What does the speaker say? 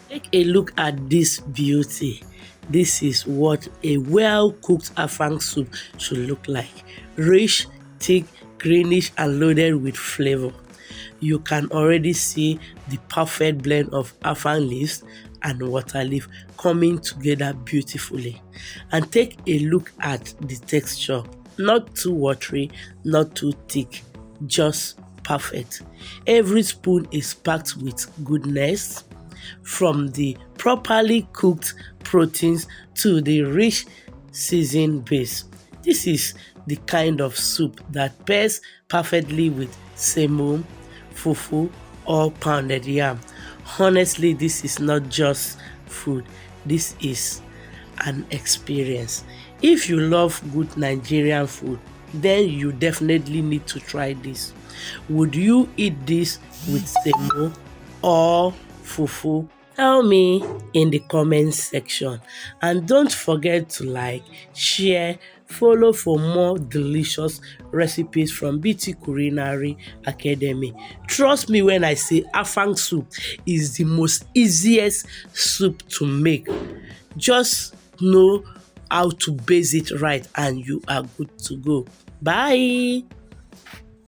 Take a look at this beauty. This is what a well-cooked Afang soup should look like. Rich, thick, greenish, and loaded with flavor. You can already see the perfect blend of Afang leaves and water leaf coming together beautifully. And take a look at the texture. Not too watery, not too thick, just perfect. Every spoon is packed with goodness, from the properly cooked proteins to the rich seasoned base. This is the kind of soup that pairs perfectly with semo, fufu, or pounded yam. Honestly, this is not just food, this is an experience. If you love good Nigerian food, then you definitely need to try this. Would you eat this with semo or fufu? Tell me in the comments section, and don't forget to like, share, follow for more delicious recipes from BT Culinary Academy. Trust me when I say Afang soup is the most easiest soup to make. Just know how to base it right and you are good to go. Bye.